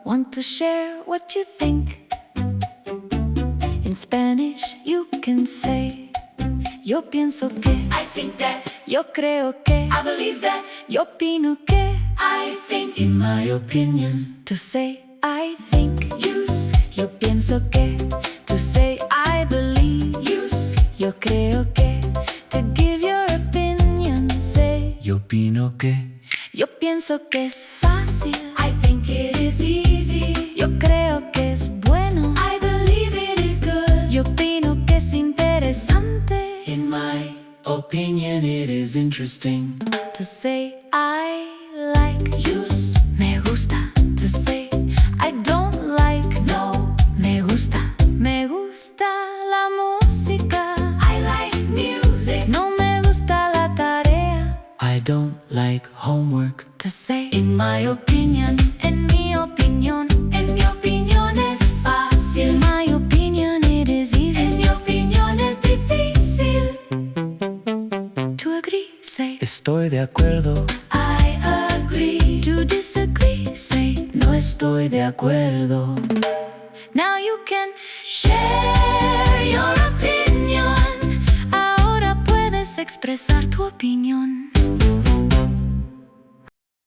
want to share what you think. In Spanish you can say yo pienso que, I think that, yo creo que, I believe that, yo opino que. I think, in my opinion. To say I think, use, yo pienso que. To say I believe, use, yo creo que. To give your opinion, say Yo opino que, yo pienso que es fácil, I think it is easy, yo creo que es bueno, I believe it is good, yo opino que es interesante. in my opinion it is interesting. To say I like, use, me gusta. To say I don't like, no, me gusta. Me gusta la música, I like music, no me gusta la tarea. I don't like homework. To say in my opinion, en mi opinión, en mi opinión es fácil, in my opinion it is easy. en mi opinión es difícil. To agree, say Estoy de acuerdo. I agree, to disagree, say No estoy de acuerdo. now you can share your opinion. ahora puedes expresar tu opinión.